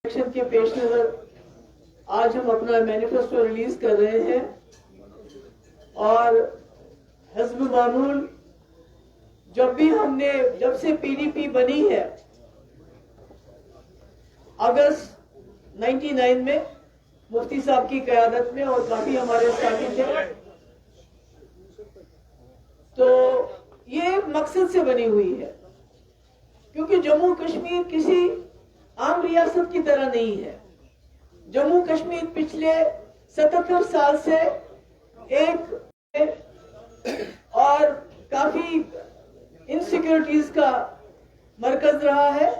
Election کے پیش نظر آج ہم اپنا مینیفیسٹو ریلیز کر رہے ہیں اور حزب معمول جب سے پی ڈی پی بنی ہے اگست 99 میں مفتی صاحب کی قیادت میں اور کافی ہمارے ساتھی تھے، تو یہ ایک مقصد سے بنی ہوئی ہے کیونکہ جموں کشمیر کسی عام ریاست کی طرح نہیں ہے۔ جموں کشمیر پچھلے 77 سال سے ایک اور کافی انسیکیورٹیز کا مرکز رہا ہے۔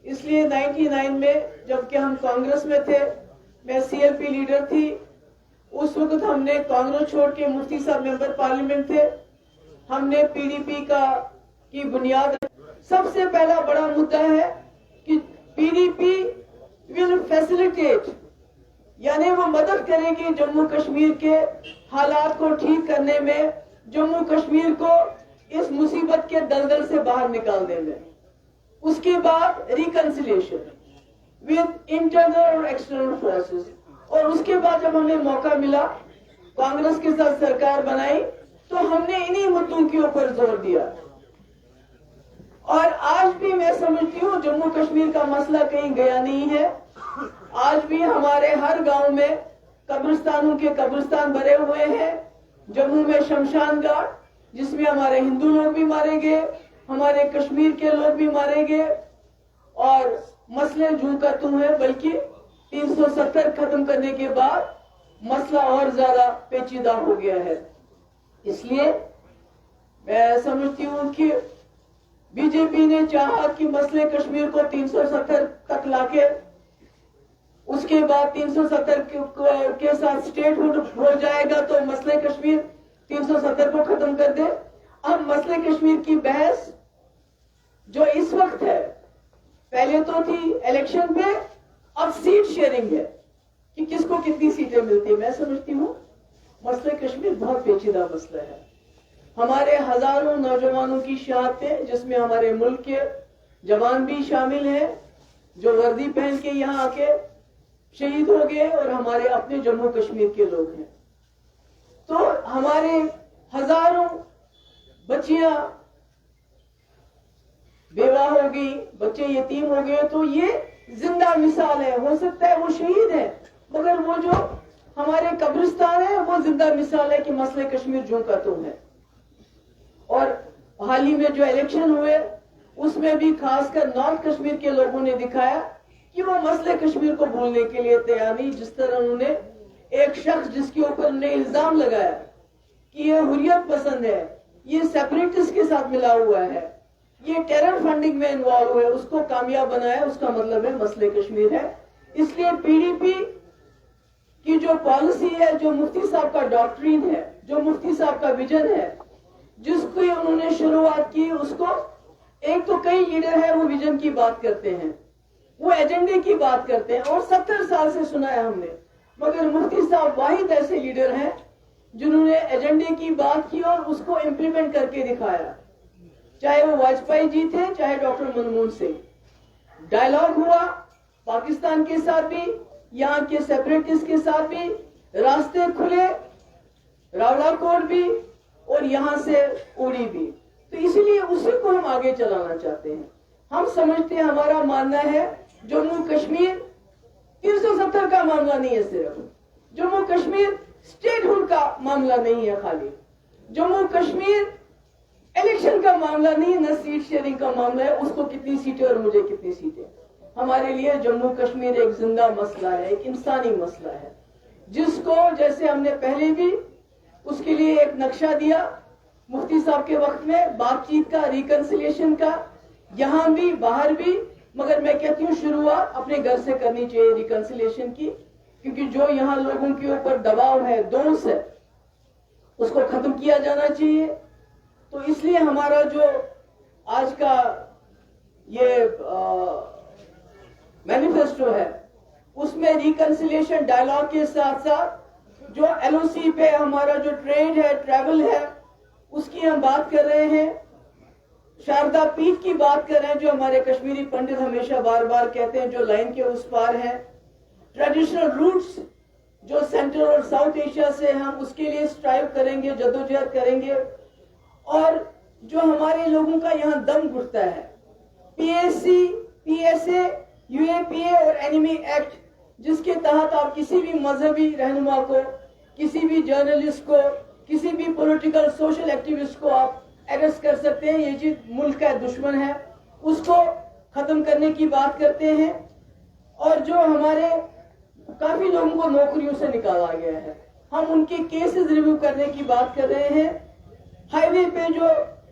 اس لیے 99 میں جبکہ ہم کانگریس میں تھے، میں سی ایل پی لیڈر تھی، اس وقت ہم نے کانگریس چھوڑ کے مفتی صاحب ممبر پارلیمنٹ تھے، ہم نے پی ڈی پی کی بنیاد سب سے پہلا بڑا مدعا ہے کہ پی ڈی پی ول فیسیلیٹیٹ، یعنی وہ مدد کرے گی جموں کشمیر کے حالات کو ٹھیک کرنے میں، جموں کشمیر کو اس مصیبت کے دلدل سے باہر نکالنے میں۔ اس کے بعد ریکنسیلیشن ود انٹرنل اور ایکسٹرنل فورسز، اور اس کے بعد جب ہمیں موقع ملا کانگریس کے ساتھ سرکار بنائی تو ہم نے انہی مدعوں کے اوپر زور دیا۔ اور آج بھی میں سمجھتی ہوں جموں کشمیر کا مسئلہ کہیں گیا نہیں ہے۔ آج بھی ہمارے ہر گاؤں میں قبرستانوں کے قبرستان بھرے ہوئے ہیں۔ جموں میں شمشان گھاٹ جس میں ہمارے ہندو لوگ بھی مارے گئے، ہمارے کشمیر کے لوگ بھی مارے گئے، اور مسئلے جوں کا توں ہے، بلکہ 370 ختم کرنے کے بعد مسئلہ اور زیادہ پیچیدہ ہو گیا ہے۔ اس لیے میں سمجھتی ہوں کہ بی جے پی نے چاہا کہ مسئلے کشمیر کو 370 تک لا کے اس کے بعد 370 کے ساتھ اسٹیٹ ہوڈ ہو جائے گا تو مسئلے کشمیر 370 کو ختم کر دے۔ اب مسئلے کشمیر کی بحث جو اس وقت ہے، پہلے تو تھی الیکشن پہ، اب سیٹ شیئرنگ ہے کہ کس کو کتنی سیٹیں ملتی ہیں۔ میں سمجھتی ہوں مسئلے کشمیر بہت پیچیدہ مسئلہ ہے۔ ہمارے ہزاروں نوجوانوں کی شہادتیں، جس میں ہمارے ملک کے جوان بھی شامل ہیں جو وردی پہن کے یہاں آ کے شہید ہو گئے، اور ہمارے اپنے جموں کشمیر کے لوگ ہیں، تو ہمارے ہزاروں بچیاں بیوہ ہو گئی، بچے یتیم ہو گئے، تو یہ زندہ مثال ہے۔ ہو سکتا ہے وہ شہید ہے، مگر وہ جو ہمارے قبرستان ہے وہ زندہ مثال ہے کہ مسئلہ کشمیر جوں کا توں ہے۔ اور حال ہی میں جو الیکشن ہوئے اس میں بھی خاص کر نارتھ کشمیر کے لوگوں نے دکھایا کہ وہ مسئلہ کشمیر کو بھولنے کے لیے تیار نہیں۔ جس طرح انہوں نے ایک شخص جس کے اوپر انہوں نے الزام لگایا کہ یہ حریت پسند ہے، یہ سیپریٹسٹ کے ساتھ ملا ہوا ہے، یہ ٹیرر فنڈنگ میں انوالو ہے، اس کو کامیاب بنایا، اس کا مطلب ہے مسئلہ کشمیر ہے۔ اس لیے پی ڈی پی کی جو پالیسی ہے، جو مفتی صاحب کا ڈاکٹرین ہے، جو مفتی صاحب کا ویژن ہے، جس کو انہوں نے شروعات کی، اس کو ایک تو کئی لیڈر ہیں وہ ویژن کی بات کرتے ہیں، وہ ایجنڈے کی بات کرتے ہیں، اور 70 سال سے سنا ہے ہم نے، مگر مفتی صاحب واحد ایسے لیڈر ہیں جنہوں نے ایجنڈے کی بات کی اور اس کو امپلیمنٹ کر کے دکھایا، چاہے وہ واجپئی جی تھے، چاہے ڈاکٹر منموہن سنگھ۔ ڈائیلاگ ہوا پاکستان کے ساتھ بھی، یہاں کے سیپریٹسٹ کے ساتھ بھی، راستے کھلے، راولا کوٹ بھی اور یہاں سے اوڑی بھی، تو اسی لیے اسی کو ہم آگے چلانا چاہتے ہیں۔ ہم سمجھتے ہیں، ہمارا ماننا ہے جموں کشمیر 370 کا معاملہ نہیں ہے، صرف جموں کشمیر اسٹیٹ ہوڈ کا معاملہ نہیں ہے، خالی جموں کشمیر الیکشن کا معاملہ نہیں، نہ سیٹ شیئرنگ کا معاملہ ہے، اس کو کتنی سیٹیں اور مجھے کتنی سیٹیں۔ ہمارے لیے جموں کشمیر ایک زندہ مسئلہ ہے، ایک انسانی مسئلہ ہے، جس کو جیسے ہم نے پہلے بھی اس کے لیے ایک نقشہ دیا مفتی صاحب کے وقت میں، بات چیت کا، ریکنسیلیشن کا، یہاں بھی باہر بھی، مگر میں کہتی ہوں شروعات اپنے گھر سے کرنی چاہیے ریکنسیلیشن کی، کیونکہ جو یہاں لوگوں کے اوپر دباؤ ہے، دوس ہے، اس کو ختم کیا جانا چاہیے۔ تو اس لیے ہمارا جو آج کا یہ مینیفیسٹو ہے، اس میں ریکنسیلیشن ڈائیلاگ کے ساتھ ساتھ جو ایل او سی پہ ہمارا جو ٹریڈ ہے، ٹریول ہے، اس کی ہم بات کر رہے ہیں، शारदा पीठ की बात कर रहे हैं, जो हमारे कश्मीरी पंडित हमेशा बार बार कहते हैं, जो लाइन के उस पार है। ट्रेडिशनल रूट्स जो सेंट्रल और साउथ एशिया से, हम उसके लिए स्ट्राइव करेंगे, जदोजहद करेंगे। और जो हमारे लोगों का यहाँ दम घुटता है, PSC, PSA, UAPA और एनिमी एक्ट, जिसके तहत आप किसी भी मजहबी रहनुमा को, किसी भी जर्नलिस्ट को, किसी भी पॉलिटिकल सोशल एक्टिविस्ट को आप अरेस्ट कर सकते हैं। ये चीज मुल्क का दुश्मन है, उसको खत्म करने की बात करते हैं। और जो हमारे काफी लोगों को नौकरियों से निकाला गया है, हम उनके केसेस रिव्यू करने की बात कर रहे हैं। हाईवे पे जो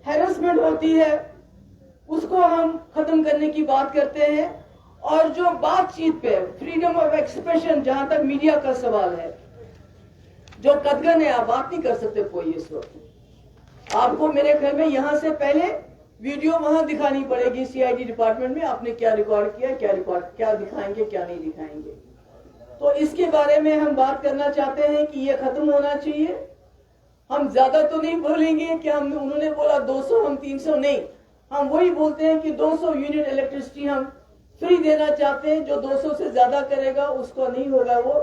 हैरेसमेंट होती है उसको हम खत्म करने की बात करते हैं। और जो बातचीत पे फ्रीडम ऑफ एक्सप्रेशन, जहां तक मीडिया का सवाल है, जो कदगन है, आप बात नहीं कर सकते कोई इस वक्त। आपको मेरे ख्याल में यहां से पहले वीडियो वहां दिखानी पड़ेगी CID डिपार्टमेंट में, आपने क्या रिकॉर्ड किया, क्या दिखाएंगे, क्या नहीं दिखाएंगे। तो इसके बारे में हम बात करना चाहते हैं कि ये खत्म होना चाहिए। हम ज्यादा तो नहीं बोलेंगे कि हम, उन्होंने बोला 200, हम 300 नहीं, हम वही बोलते हैं कि 200 यूनिट इलेक्ट्रिसिटी हम फ्री देना चाहते हैं। जो 200 से ज्यादा करेगा उसको नहीं होगा वो।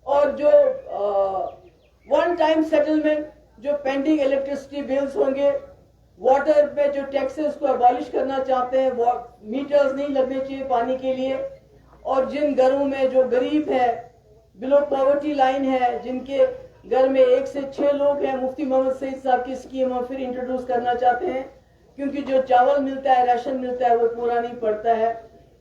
और जो वन टाइम सेटलमेंट, जो पेंडिंग इलेक्ट्रिसिटी बिल्स होंगे, वाटर पे जो टैक्सेस को अबॉलिश करना चाहते हैं, मीटर्स नहीं लगने चाहिए पानी के लिए। और जिन घरों में जो गरीब है, बिलो पॉवर्टी लाइन है, जिनके घर में 1 से 6 लोग हैं, मुफ्ती मोहम्मद सईद साहब की स्कीम हम फिर इंट्रोड्यूस करना चाहते हैं, क्योंकि जो चावल मिलता है, राशन मिलता है, वो पूरा नहीं पड़ता है।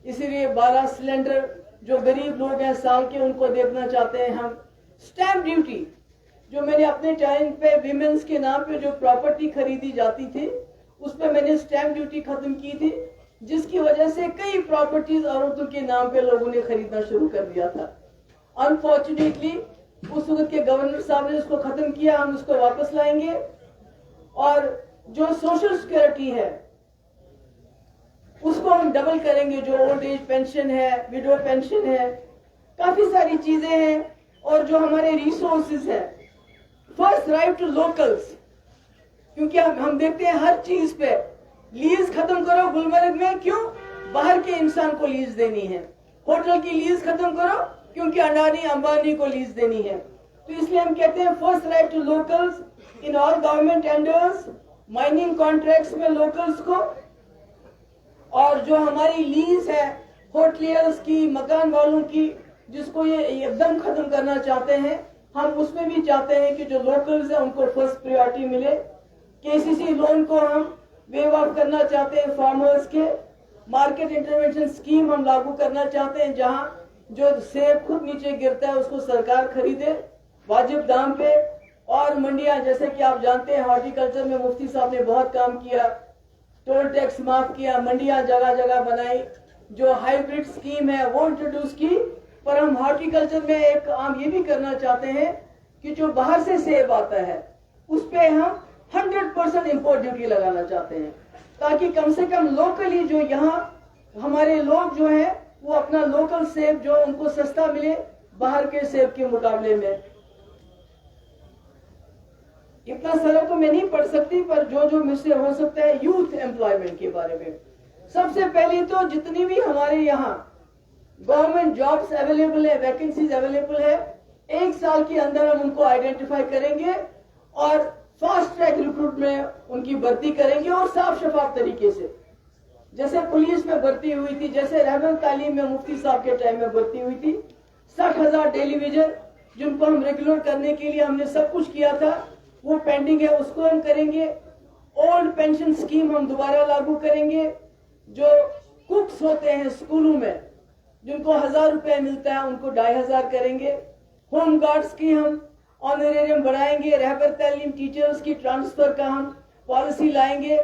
इसीलिए 12 सिलेंडर जो गरीब लोग हैं साल के, उनको देखना चाहते हैं हम। स्टैंप ड्यूटी, जो मैंने अपने टाइम पे विमेंस के नाम पे जो प्रॉपर्टी खरीदी जाती थी, उस पर मैंने स्टैंप ड्यूटी खत्म की थी, जिसकी वजह से कई प्रॉपर्टीज औरतों के नाम पे लोगों ने खरीदना शुरू कर दिया था। अनफॉर्चुनेटली उस वक्त के गवर्नर साहब ने उसको खत्म किया, हम उसको वापस लाएंगे। और जो सोशल सिक्योरिटी है उसको हम डबल करेंगे, जो ओल्ड एज पेंशन है, विडो पेंशन है, काफी सारी चीजें हैं। और जो हमारे रिसोर्सेज है, फर्स्ट राइट टू लोकल्स, क्योंकि हम देखते हैं हर चीज पे लीज खत्म करो। गुलमर्ग में क्यों? बाहर के इंसान को लीज देनी है। होटल की लीज खत्म करो, क्योंकि अडानी अंबानी को लीज देनी है। तो इसलिए हम कहते हैं first right to locals in all government tenders, mining contracts में लोकल्स को। और जो हमारी लीज है होटलियर्स की, मकान वालों की, जिसको ये एकदम खत्म करना चाहते हैं, हम उसमें भी चाहते हैं कि जो लोकल्स है उनको फर्स्ट प्रायोरिटी मिले। KCC लोन को हम वेव ऑफ करना चाहते हैं फार्मर्स के। मार्केट इंटरवेंशन स्कीम हम लागू करना चाहते हैं, जहां जो सेब खुद नीचे गिरता है उसको सरकार खरीदे वाजिब दाम पे। और मंडियां, जैसे कि आप जानते हैं हॉर्टिकल्चर में मुफ्ती साहब ने बहुत काम किया, टोल टैक्स माफ किया, मंडियां जगह जगह बनाई, जो हाइब्रिड स्कीम है वो इंट्रोड्यूस की। पर हम हॉर्टिकल्चर में एक काम ये भी करना चाहते हैं कि जो बाहर से सेब आता है उस पे हम 100% इम्पोर्ट ड्यूटी लगाना चाहते हैं, ताकि कम से कम लोकली जो यहाँ हमारे लोग जो हैं वो अपना लोकल सेब जो उनको सस्ता मिले बाहर के सेब के मुकाबले में। इतना सारा तो मैं नहीं पढ़ सकती, पर जो मुझसे हो सकता है यूथ एम्प्लॉयमेंट के बारे में। सबसे पहले तो जितनी भी हमारे यहाँ गवर्नमेंट जॉब्स अवेलेबल है, वैकेंसीज अवेलेबल है, 1 साल के अंदर हम उनको आइडेंटिफाई करेंगे और फास्ट ट्रैक रिक्रूट में उनकी भर्ती करेंगे। और साफ शफाफ तरीके से, जैसे पुलिस में भर्ती हुई थी, जैसे रहबर तालीम में मुफ्ती साहब के टाइम में भर्ती हुई थी। 60,000 टेलीविजन जिनको हम रेगुलर करने के लिए हमने सब कुछ किया था, वो पेंडिंग है, उसको हम करेंगे। ओल्ड पेंशन स्कीम हम दोबारा लागू करेंगे। जो कुक्स होते हैं स्कूलों में, जिनको 1000 रुपए मिलता है, उनको 2500 करेंगे। होम गार्ड्स की हम ऑनरेरियम बढ़ाएंगे। रहबर तालीम टीचर्स की ट्रांसफर का हम पॉलिसी लाएंगे।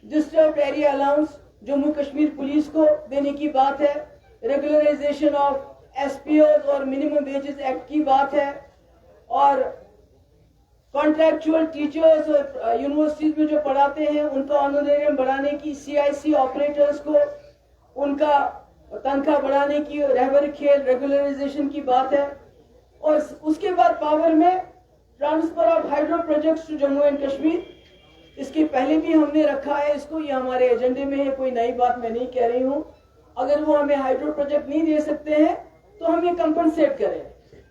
Disturb area allowance Jammu Kashmir police को देने की बात है। रेगुलराइजेशन ऑफ SPOs और मिनिमम वेजेस एक्ट की बात है। और कॉन्ट्रैक्चुअल टीचर्स और यूनिवर्सिटीज में जो पढ़ाते हैं उनका ऑनरेरियम बढ़ाने की, CIC ऑपरेटर्स को उनका तनख्वाह बढ़ाने की, रहबर खेल रेगुलराइजेशन की बात है। और उसके बाद पावर में transfer of hydro projects to Jammu and Kashmir, اس کے پہلے بھی ہم نے رکھا ہے اس کو, یہ ہمارے ایجنڈے میں ہے, کوئی نئی بات میں نہیں کہہ رہی ہوں. اگر وہ ہمیں ہائیڈرو پروجیکٹ نہیں دے سکتے ہیں تو ہم یہ کمپنسیٹ کریں,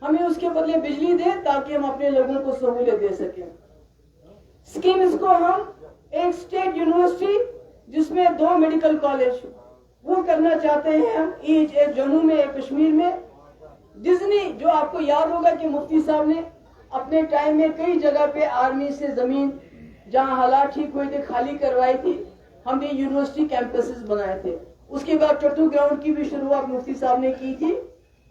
ہمیں اس کے بدلے بجلی دیں تاکہ ہم اپنے لوگوں کو سہولت دے سکیں. اسکیمز کو ہم ایک اسٹیٹ یونیورسٹی جس میں 2 میڈیکل کالج وہ کرنا چاہتے ہیں ہم, ایک جموں میں ایک کشمیر میں. ڈزنی جو آپ کو یاد ہوگا کہ مفتی صاحب نے اپنے ٹائم میں کئی جگہ پہ آرمی سے زمین جہاں حالات ٹھیک ہوئے تھے خالی کروائی تھی, ہم نے یونیورسٹی کیمپسز بنائے تھے. اس کے بعد ٹٹو گراؤنڈ کی بھی شروعات مفتی صاحب نے کی تھی,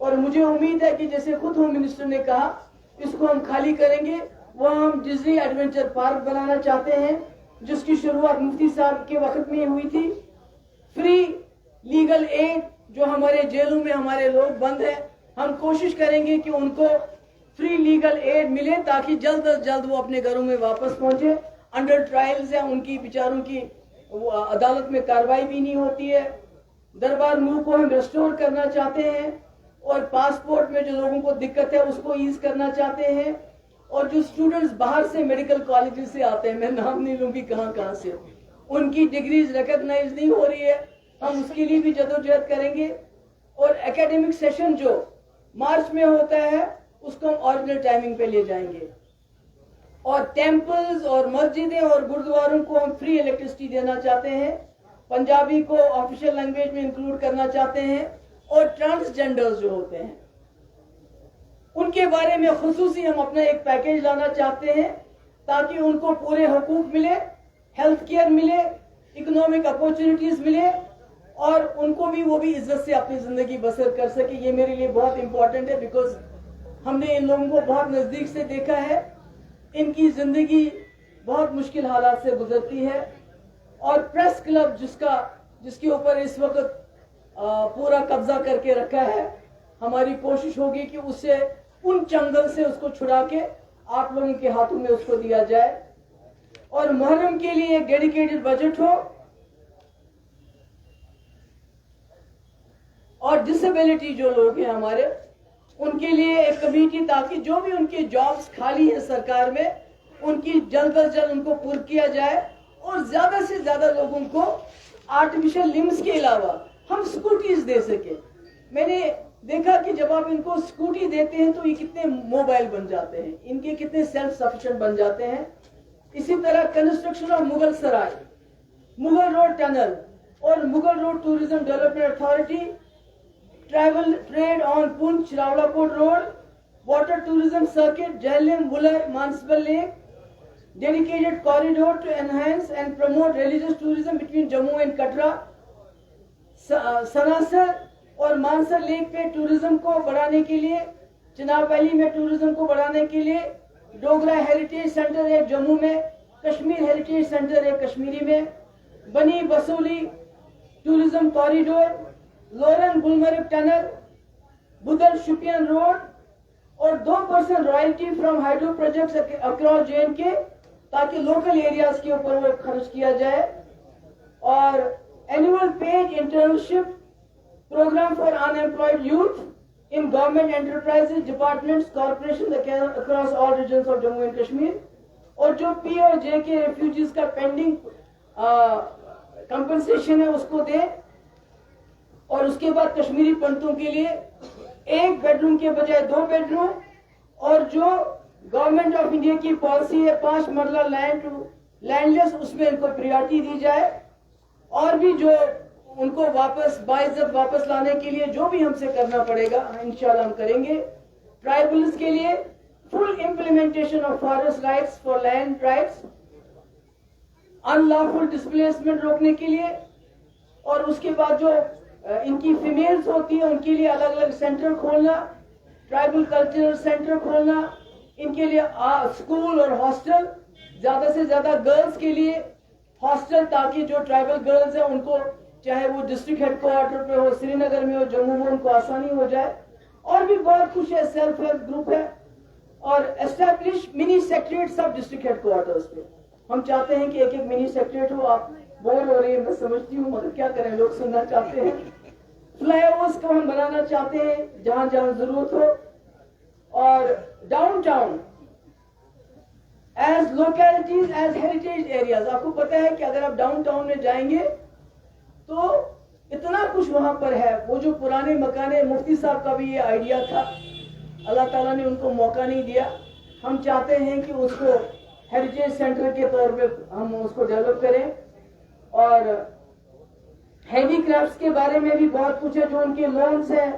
اور مجھے امید ہے کہ جیسے خود ہوم منسٹر نے کہا اس کو ہم خالی کریں گے. وہ ہم ڈزنی ایڈونچر پارک بنانا چاہتے ہیں جس کی شروعات مفتی صاحب کے وقت میں ہوئی تھی. فری لیگل ایڈ, جو ہمارے جیلوں میں ہمارے لوگ بند ہیں, ہم کوشش کریں گے کہ ان کو فری لیگل ایڈ ملے تاکہ جلد از جلد وہ اپنے گھروں میں واپس پہنچے. انڈر ٹرائلز ہیں, ان کی بیچاروں کی عدالت میں کارروائی بھی نہیں ہوتی ہے. دربار منہ کو ہم ریسٹور کرنا چاہتے ہیں, اور پاسپورٹ میں جو لوگوں کو دقت ہے اس کو ایز کرنا چاہتے ہیں. اور جو اسٹوڈنٹس باہر سے میڈیکل کالجز سے آتے ہیں, میں نام نہیں لوں گی کہاں سے, ان کی ڈگریز ریکگنائز نہیں ہو رہی ہے, ہم اس کے لیے بھی جدوجہد کریں گے. اور اکیڈمک سیشن جو مارچ میں ہوتا ہے اس کو ہم آرڈنل ٹائمنگ پہ لے جائیں گے. اور ٹیمپلز اور مسجدیں اور گردواروں کو ہم فری الیکٹرسٹی دینا چاہتے ہیں, پنجابی کو آفیشیل لینگویج میں انکلوڈ کرنا چاہتے ہیں. اور ٹرانسجینڈرز جو ہوتے ہیں ان کے بارے میں خصوصی ہم اپنا ایک پیکیج لانا چاہتے ہیں تاکہ ان کو پورے حقوق ملے, ہیلتھ کیئر ملے, اکنامک اپورچونیٹیز ملے, اور ان کو بھی وہ بھی عزت سے اپنی زندگی بسر کر سکے. یہ میرے لیے بہت امپورٹنٹ ہے بیکاز ہم نے ان لوگوں کو بہت نزدیک سے دیکھا ہے, ان کی زندگی بہت مشکل حالات سے گزرتی ہے. اور پریس کلب جس کے اوپر اس وقت پورا قبضہ کر کے رکھا ہے, ہماری کوشش ہوگی کہ اسے ان چنگل سے اس کو چھڑا کے آپ لوگوں کے ہاتھوں میں اس کو دیا جائے. اور محرم کے لیے ایک ڈیڈیکیٹڈ بجٹ ہو, اور ڈسیبلٹی جو لوگ ہیں ہمارے ان کے لیے ایک کمیٹی, تاکہ جو بھی ان کے جابز خالی ہیں سرکار میں ان کی جلد از جلد ان کو پر کیا جائے, اور زیادہ سے زیادہ لوگوں کو آرٹیفیشل لمبس کے علاوہ ہم اسکوٹیز دے سکیں. میں نے دیکھا کہ جب آپ ان کو اسکوٹی دیتے ہیں تو یہ کتنے موبائل بن جاتے ہیں, ان کے کتنے سیلف سفیشینٹ بن جاتے ہیں. اسی طرح construction of Mughal Sarai, Mughal road tunnel اور Mughal road tourism development authority, travel trade on Poonch Rawalakot road, water tourism circuit Jhelum Wular Manasbal lake, dedicated corridor to enhance and promote religious tourism between Jammu and Katra. Sanasar اور مانسر لیک پہ ٹوریزم کو بڑھانے کے لیے, چناب ویلی میں ٹوریزم کو بڑھانے کے لیے ڈوگرا ہیریٹیج سینٹر ایک جموں میں, کشمیر ہیریٹیج سینٹر ایک کشمیری میں, Bani Basohli tourism corridor, Loran Gulmarg tunnel, Budhal Shopian road, اور 2% royalty from hydro projects across JNK تاکہ لوکل ایریاز کے اوپر وہ خرچ کیا جائے. اور annual paid internship programme for unemployed youth in government enterprises departments corporation across all regions of Jammu and Kashmir. اور جو P اور J کے ریفیوجیز کا پینڈنگ کمپنسیشن ہے اس کو دیں. اور اس کے بعد کشمیری پنڈتوں کے لیے 1 بیڈ روم کے بجائے 2 بیڈ روم, اور جو گورنمنٹ آف انڈیا کی پالیسی ہے 5 مرلہ لینڈ ٹو لینڈ لیس, اس میں ان کو پریورٹی دی جائے. اور بھی جو ان کو واپس باعزت واپس لانے کے لیے جو بھی ہم سے کرنا پڑے گا انشاءاللہ ہم کریں گے. ٹرائبلز کے لیے full implementation of forest rights for land rights, unlawful displacement روکنے کے لیے. اور اس کے بعد جو ان کی فیمیلز ہوتی ہیں ان کے لیے الگ الگ سینٹر کھولنا, ٹرائبل کلچرل سینٹر کھولنا, ان کے لیے اسکول اور ہاسٹل, زیادہ سے زیادہ گرلز کے لیے ہاسٹل, تاکہ جو ٹرائبل گرلز ہیں ان کو چاہے وہ ڈسٹرکٹ ہیڈ کوارٹر پہ ہو, سری نگر میں ہو, جموں میں, ان کو آسانی ہو جائے. اور بھی بہت کچھ ہے, سیلف ہیلپ گروپ ہے. اور اسٹیبلش منی سیکٹریٹ سب ڈسٹرکٹ ہیڈ کوارٹرز پہ. ہم چاہتے ہیں کہ ایک منی سیکٹریٹ ہو. آپ بور ہو رہی ہے میں سمجھتی ہوں, مگر کیا کریں, لوگ سننا چاہتے ہیں. فلائی اوورس کو ہم بنانا چاہتے ہیں جہاں جہاں ضرورت ہو. اور downtown as localities, as heritage areas. आपको पता है कि अगर आप डाउन टाउन में जाएंगे तो इतना कुछ वहां पर है। वो जो पुराने मकाने, मुफ्ती साहब का भी ये आइडिया था, अल्लाह ताला ने उनको मौका नहीं दिया। हम चाहते हैं कि उसको हेरिटेज सेंटर के तौर पे हम उसको डेवलप करें। और हैंडी क्राफ्ट्स के बारे में भी बहुत कुछ है, जो उनके लोन्स हैं।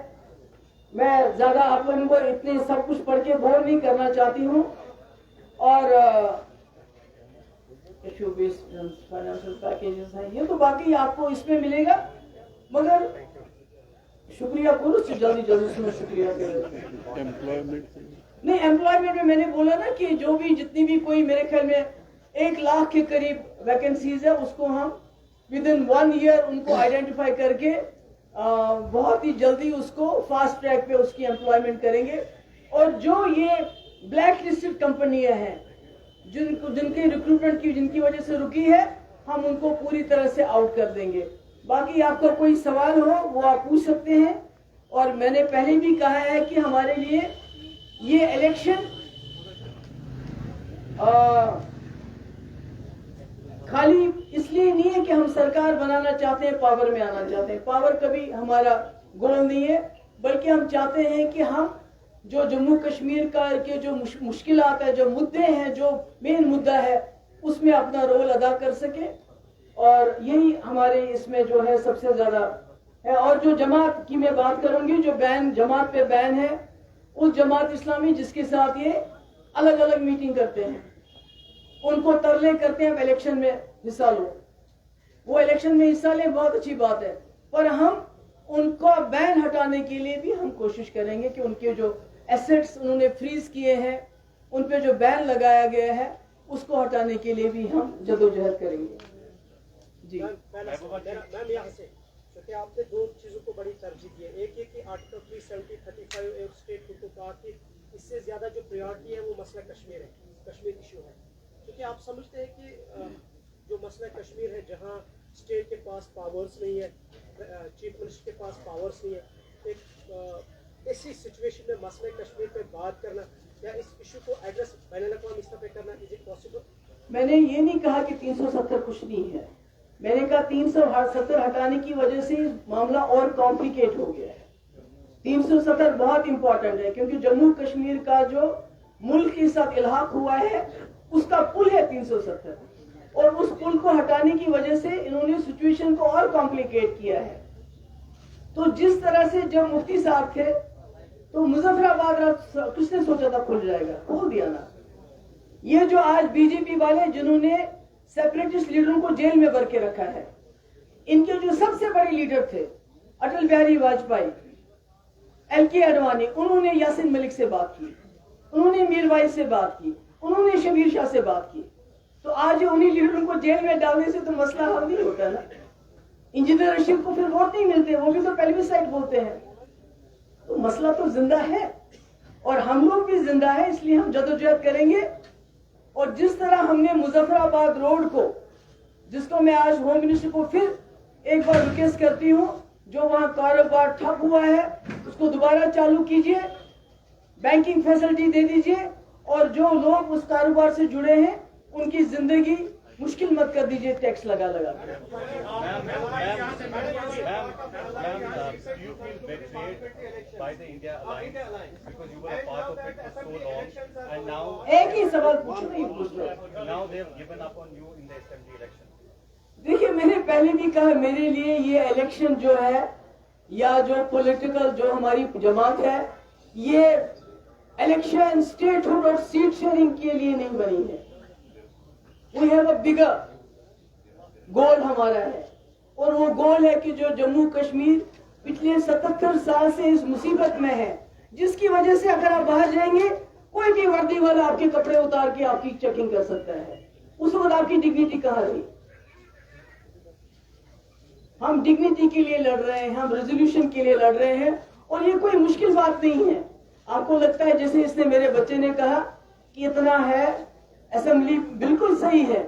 मैं ज्यादा आप लोगों को इतने सब कुछ पढ़ के बोर नहीं करना चाहती हूँ। और इशू बेस्ड फाइनेंशियल पैकेजेस हैं, ये तो बाकी आपको इसमें मिलेगा। मगर शुक्रिया करो, जल्दी जल्दी से मैं शुक्रिया करूँ। नहीं, एम्प्लॉयमेंट में मैंने बोला ना कि जो भी जितनी भी कोई मेरे ख्याल में 1 लाख के करीब वैकेंसीज है, उसको हम विद इन 1 ईयर उनको आइडेंटिफाई करके बहुत ही जल्दी उसको फास्ट ट्रैक पे उसकी एम्प्लॉयमेंट करेंगे। और जो ये ब्लैक लिस्टेड कंपनियां हैं जिनकी रिक्रूटमेंट की जिनकी वजह से रुकी है, हम उनको पूरी तरह से आउट कर देंगे। बाकी आपका कोई सवाल हो वो आप पूछ सकते हैं। और मैंने पहले भी कहा है कि हमारे लिए ये इलेक्शन खाली इसलिए नहीं है कि हम सरकार बनाना चाहते हैं, पावर में आना चाहते हैं। पावर कभी हमारा गोल नहीं है, बल्कि हम चाहते हैं कि हम जो जम्मू कश्मीर का के जो मुश्किलात है, जो मुद्दे हैं, जो मेन मुद्दा है, उसमें अपना रोल अदा कर सके। और यही हमारे इसमें जो है सबसे ज्यादा है। और जो जमात की मैं बात करूंगी, जो बैन जमात पे बैन है, उस जमात इस्लामी जिसके साथ ये अलग अलग मीटिंग करते हैं, उनको तरले करते हैं इलेक्शन में हिस्सा लो। वो इलेक्शन में हिस्सा लें, बहुत अच्छी बात है, पर हम उनको बैन हटाने के लिए भी हम कोशिश करेंगे कि उनके जो एसेट्स उन्होंने फ्रीज किए हैं, उन पे जो बैन लगाया गया है, उसको हटाने के लिए भी हम जदोजहद करेंगे। जी मैम, यहाँ से क्योंकि आपने 2 चीज़ों को बड़ी तरजीह दी है। एक ये कि आर्टिकल 370-35 एक स्टेट को कहा कि इससे ज़्यादा जो प्रायोरिटी है वो मसला कश्मीर है, कश्मीर इशू है। क्योंकि आप समझते हैं कि जो मसला कश्मीर है, जहाँ स्टेट के पास पावर्स नहीं है, चीफ मिनिस्टर के पास पावर्स नहीं है, एक ऐसी सिचुएशन में मसला कश्मीर पे बात करना या इस इशू को एड्रेस बैनुल-अक़वामी स्तर पे करना, इज इट पॉसिबल? मैंने ये नहीं कहा कि 370 कुछ नहीं है। मैंने कहा 370 हटाने की वजह से मामला और कॉम्प्लिकेट हो गया है। 370 बहुत इंपॉर्टेंट है, क्योंकि जम्मू कश्मीर का जो मुल्क के साथ इल्हाक हुआ है, उसका पुल है 370, और उस पुल को हटाने की वजह से इन्होंने सिचुएशन को और कॉम्प्लिकेट किया है। तो जिस तरह से जब मुफ्ती साहब थे तो मुजफ्फराबाद किसने सोचा था खुल जाएगा, खोल दिया ना। ये जो आज बीजेपी वाले जिन्होंने सेपरेटिस्ट लीडरों को जेल में भर के रखा है, इनके जो सबसे बड़े लीडर थे अटल बिहारी वाजपेयी, LK आडवाणी, उन्होंने यासीन मलिक से बात की, उन्होंने मीरवाइज से बात की, उन्होंने शबीर शाह से बात की। तो आज उन्हीं लीडरों को जेल में डालने से तो मसला हल नहीं होता ना। इंजीनियर रशीद को फिर वोट नहीं मिलते, वो भी तो प्लेबिसाइट बोलते हैं। तो मसला तो जिंदा है और हम लोग भी जिंदा है, इसलिए हम जदोजहद करेंगे। और जिस तरह हमने मुजफ्फराबाद रोड को, जिसको मैं आज होम मिनिस्टर को फिर एक बार रिक्वेस्ट करती हूँ, जो वहाँ कारोबार ठप हुआ है उसको दोबारा चालू कीजिए, बैंकिंग फैसिलिटी दे दीजिए, और जो लोग उस कारोबार से जुड़े हैं उनकी जिंदगी मुश्किल मत कर दीजिए टैक्स लगा लगा के। एक ही सवाल पूछो, नहीं पूछ रहे। देखिए, मैंने पहले भी कहा, मेरे लिए ये इलेक्शन जो है या जो पॉलिटिकल जो हमारी जमात है, ये इलेक्शन स्टेटहुड और सीट शेयरिंग के लिए नहीं बनी है। वी हैव अ बिगर गोल हमारा है, और वो गोल है कि जो जम्मू कश्मीर पिछले 77 साल से इस मुसीबत में है, जिसकी वजह से अगर आप बाहर जाएंगे कोई भी वर्दी वाला आपके कपड़े उतार के आपकी चेकिंग कर सकता है। उस वक्त आपकी डिग्निटी कहाँ रही? हम डिग्निटी के लिए लड़ रहे हैं, हम रेजोल्यूशन के लिए लड़ रहे हैं, और ये कोई मुश्किल बात नहीं है। आपको लगता है जैसे इसने मेरे बच्चे ने कहा कि इतना है, असेंबली बिल्कुल सही है।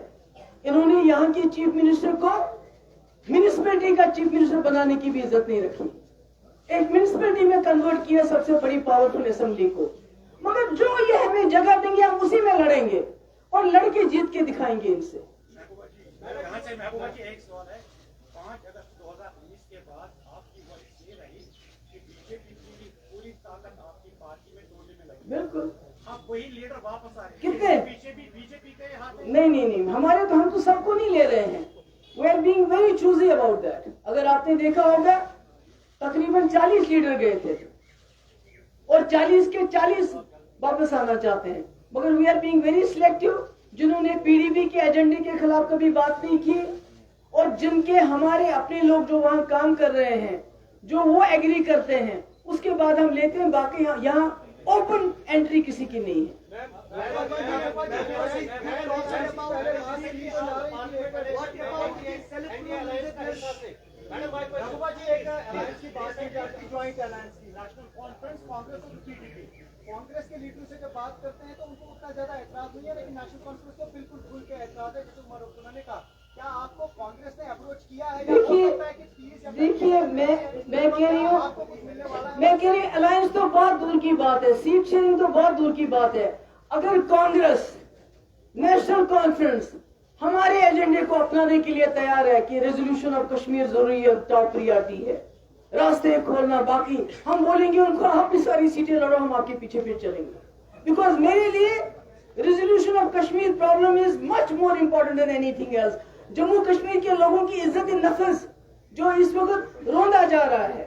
इन्होंने यहाँ की चीफ मिनिस्टर को म्युनिसिपैलिटी का चीफ मिनिस्टर बनाने की भी इज्जत नहीं रखी, एक म्युनिसिपैलिटी में कन्वर्ट किया सबसे बड़ी पावरफुल असेंबली को। मगर जो ये हमें जगह देंगे हम उसी में लड़ेंगे। اور लड़के जीत के दिखाएंगे इनसे। यहाँ से महबूबा जी एक सवाल है, 5 अगस्त 2019 के बाद आपकी वॉइस ये रही कि बीजेपी की पूरी ताकत आपकी पार्टी में तोड़ने में लगी। बिल्कुल। अब वही लीडर वापस आ रहे हैं। कितने? बीजेपी के हाथ में। नहीं, हमारे तो हम तो सबको नहीं ले रहे हैं। We are being very choosy about that. अगर आपने देखा होगा तकरीबन 40 लीडर गए थे और 40 के 40 वापस आना चाहते हैं, मगर we are being very selective. जिन्होंने पीडीपी के एजेंडे के खिलाफ कभी बात नहीं की और जिनके हमारे अपने लोग जो वहां काम कर रहे हैं, जो वो एग्री करते हैं, उसके बाद हम लेते हैं। बाकी यहाँ ओपन एंट्री किसी की नहीं है। महबूबा जी एक अलायंस की बात की जाती है, ज्वाइंट अलायंस की, नेशनल कॉन्फ्रेंस कांग्रेस और पीडीपी। कांग्रेस के लीडरों से जब बात करते हैं तो उनको उतना ज्यादा ऐतराज नहीं है, लेकिन नेशनल कॉन्फ्रेंस को बिल्कुल खुल के ऐतराज है, जैसे उमर अब्दुल्ला ने कहा। क्या आपको कांग्रेस ने अप्रोच किया है? देखिए मैं कह रही हूँ अलायंस तो बहुत दूर की बात है, सीट शेयरिंग तो बहुत दूर की बात है। अगर कांग्रेस नेशनल कॉन्फ्रेंस हमारे एजेंडे को अपनाने के लिए तैयार है कि रेजोल्यूशन ऑफ कश्मीर जरूरी है, टॉप प्रियॉरिटी है, रास्ते खोलना, बाकी हम बोलेंगे उनको आप भी सारी सीटें लड़ो, हम आपके पीछे चलेंगे। बिकॉज मेरे लिए resolution of Kashmir problem is much more important than anything else. Jammu Kashmir के लोगों की इज्जत नफस जो इस वक्त रोंदा जा रहा है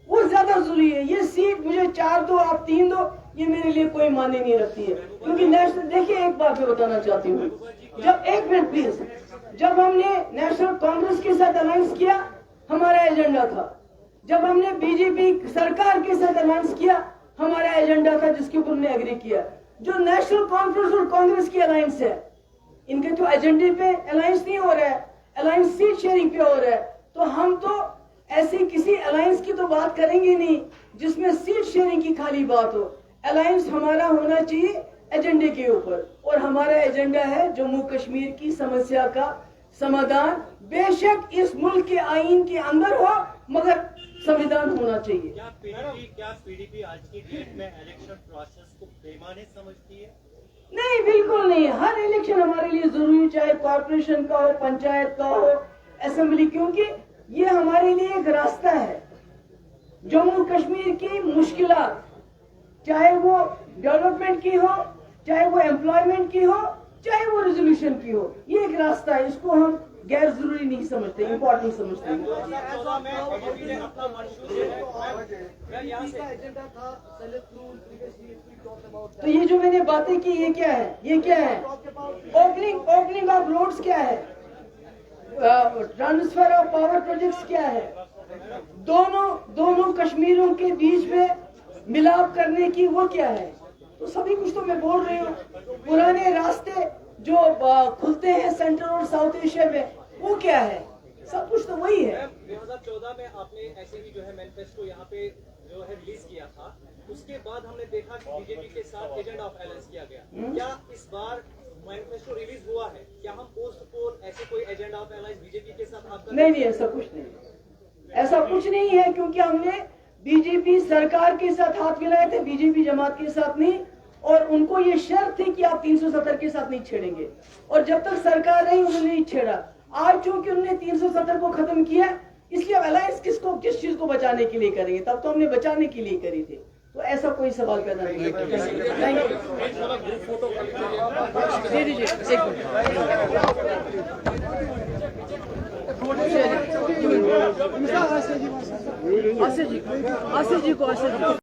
वो ज्यादा जरूरी है। ये सीट मुझे 4 दो आप 3 दो, ये मेरे लिए कोई मायने नहीं रखती है। क्योंकि नेशनल, देखिए एक बात मैं बताना चाहती हूँ, जब एक मिनट प्लीज, जब हमने नेशनल कांग्रेस के साथ अलायंस किया हमारा एजेंडा था, जब हमने बीजेपी सरकार के साथ अलायंस किया हमारा एजेंडा था, जिसके ऊपर हमने एग्री किया। जो नेशनल कॉन्फ्रेंस और कांग्रेस की अलायंस है, इनके तो एजेंडे पे अलायंस नहीं हो रहा है, अलायंस सीट शेयरिंग पे हो रहा है। तो हम तो ऐसी किसी अलायंस की तो बात करेंगे नहीं जिसमें सीट शेयरिंग की खाली बात हो। अलायंस हमारा होना चाहिए एजेंडे के ऊपर, और हमारा एजेंडा है जम्मू कश्मीर की समस्या का समाधान। बेशक इस मुल्क के आईन के अंदर हो, मगर संविधान होना चाहिए। क्या पीडीपी आज की डेट में इलेक्शन प्रोसेस को बेमाने समझती है? नहीं, बिल्कुल नहीं। हर इलेक्शन हमारे लिए जरूरी, चाहे कॉर्पोरेशन का हो, पंचायत का हो, असेंबली, क्योंकि ये हमारे लिए एक रास्ता है। जम्मू कश्मीर की मुश्किलात, चाहे वो डेवलपमेंट की हो, चाहे वो एम्प्लॉयमेंट की हो, चाहे वो रेजोल्यूशन की हो, ये एक रास्ता है। इसको हम गैर जरूरी नहीं समझते, इम्पोर्टेंट समझते हैं। तो ये जो मैंने बातें की, ये क्या है? ये क्या है? ओपनिंग ऑफ रोड्स क्या है? ट्रांसफर ऑफ पावर प्रोजेक्ट्स क्या है? दोनों कश्मीरों के बीच में मिलाप करने की वो क्या है? तो सभी कुछ तो मैं बोल रही हूँ। पुराने रास्ते जो खुलते हैं सेंट्रल और साउथ एशिया में, वो क्या है? सब कुछ तो वही है। 2014 में आपने ऐसे ही जो है मैनिफेस्टो यहाँ पे जो है रिलीज किया था, उसके बाद हमने देखा कि बीजेपी के साथ एजेंडा ऑफ अलायंस किया गया। क्या इस बार मैनिफेस्टो रिलीज हुआ है? क्या हम पोस्ट पोल ऐसे कोई एजेंडा ऑफ अलायंस बीजेपी के साथ आपका? नहीं, ऐसा कुछ नहीं, ऐसा कुछ नहीं है, क्योंकि हमने बीजेपी सरकार के साथ हाथ मिलाए थे, बीजेपी जमात के साथ नहीं। और उनको ये शर्त थी कि आप 370 के साथ नहीं छेड़ेंगे, और जब तक सरकार रही उन्होंने नहीं छेड़ा। आज चूंकि उन्होंने 370 को खत्म किया, इसलिए अलायंस किस चीज को बचाने के लिए करेंगे? तब तो हमने बचाने के लिए करी थी। तो ऐसा कोई सवाल पैदा नहीं है।